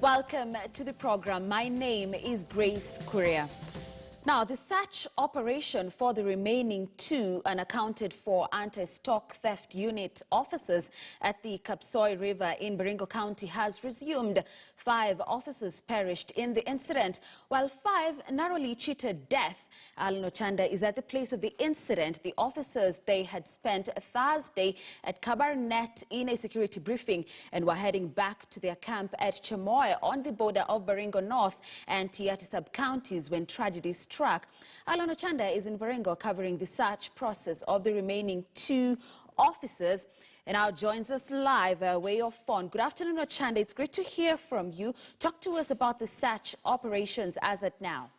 Welcome to the program. My name is Grace Kuria. Now, the search operation for the remaining two unaccounted for anti-stock theft unit officers at the Kapsoi River in Baringo County has resumed. 5 officers perished in the incident, while 5 narrowly cheated death. Alan Ochanda is at the place of the incident. The officers, they had spent Thursday at Kabarnet in a security briefing and were heading back to their camp at Chemoy on the border of Baringo North and Tiati sub-counties when tragedy struck. Alan Ochanda is in Baringo covering the search process of the remaining 2 officers and now joins us live way of phone. Good afternoon, Ochanda. It's great to hear from you. Talk to us about the search operations as at now.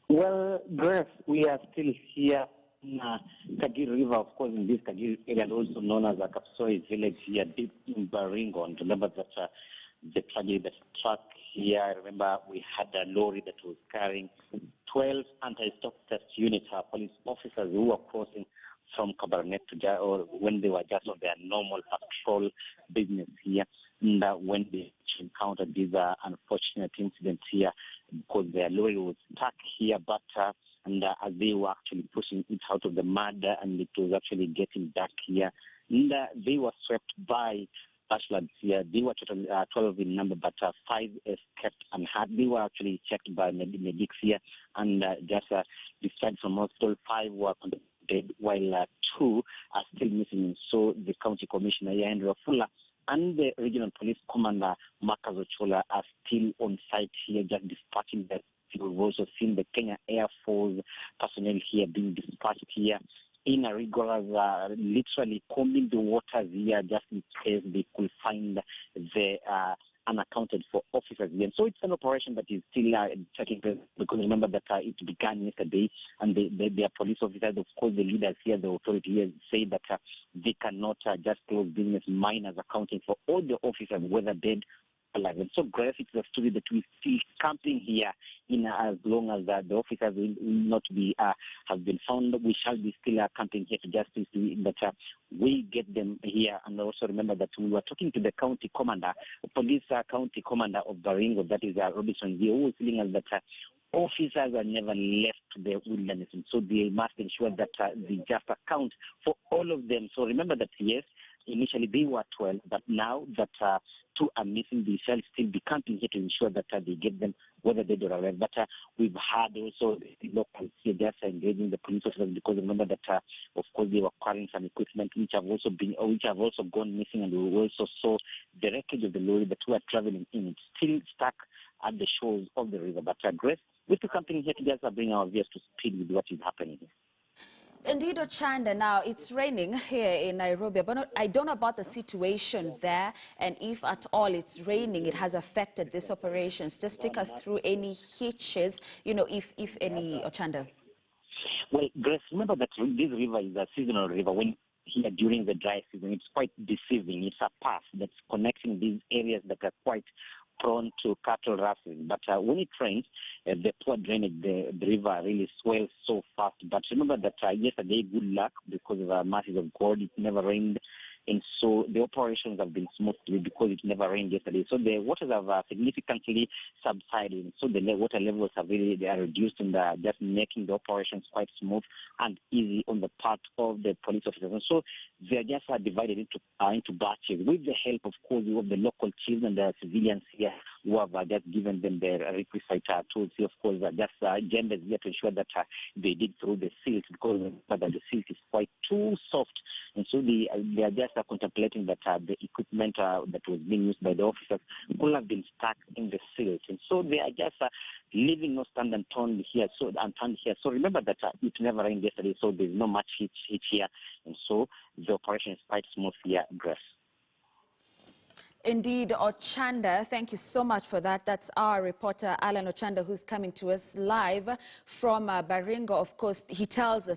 Well, Grace, we are still here in Kagir River, of course, in this Kagir area, also known as the Kapsoi village here deep in Baringo. And remember that the tragedy that struck here, I remember we had a lorry that was carrying 12 anti-stock theft unit police officers who were crossing from Kabarnet to or when they were just on their normal patrol business here. And when they encountered these unfortunate incidents here, because their lorry was stuck here, but as they were actually pushing it out of the mud, and it was actually getting dark here, and they were swept by floods here. They were total 12 in number, but 5 escaped unhurt. They were actually checked by medics here, and just discharged from hospital. 5 were dead, while 2 are still missing. So the county commissioner here, Andrew Fuller, and the regional police commander, Marcus Ochola, are still on site here, just dispatching them. We've also seen the Kenya Air Force personnel here being dispatched here in a rigorous, literally combing the waters here, just in case they could find the unaccounted for officers here. And so it's an operation that is still taking place, because remember that it began yesterday, and their police officers, of course, the leaders here, the authority here, say that they cannot just close business, minors accounting for all the officers, whether dead or alive. And so, Grace, it's a story that we still camping here in as long as the officers will not be have been found. We shall be still camping here to justice that we get them here. And also remember that we were talking to the county commander, police county commander of Baringo, that is Robinson, who was telling us that officers are never left the wilderness, and so they must ensure that they just account for all of them. So remember that, yes, initially they were 12, but now that 2 are missing, they shall still be camping here to ensure that they get them, whether they do or not. But we've had also the locals here just engaging the police officers, because remember that, of course, they were carrying some equipment which have also gone missing, and we also saw the wreckage of the lorry that we are traveling in. It's still stuck at the shores of the river. But Grace, we're still camping here to just bring our viewers to speed with what is happening here. Indeed, Ochanda, now it's raining here in Nairobi, but I don't know about the situation there, and if at all it's raining, it has affected these operations. Just take us through any hitches, if any, Ochanda. Well, Grace, remember that this river is a seasonal river. When here during the dry season, it's quite deceiving. It's a path that's connecting these areas that are quite prone to cattle rustling. But when it rains, the poor drainage, the river really swells so fast. But remember that yesterday, good luck, because of the mercies of God, it never rained. And so the operations have been smoothly because it never rained yesterday. So the waters have significantly subsided. So the water levels are they are reduced, and just making the operations quite smooth and easy on the part of the police officers. And so they are just divided into batches with the help, of course, of the local chiefs and the civilians here who have just given them their requisite tools. Of course, just genders here to ensure that they dig through the silt, because the silt is quite too soft. And so they are just contemplating that the equipment that was being used by the officers could have been stuck in the silt. And so they are just leaving no stand unturned here. So remember that it never rained yesterday, so there's no much hitch here. And so the operation is quite smooth here, Grace. Indeed, Ochanda, thank you so much for that. That's our reporter, Alan Ochanda, who's coming to us live from Baringo. Of course, he tells us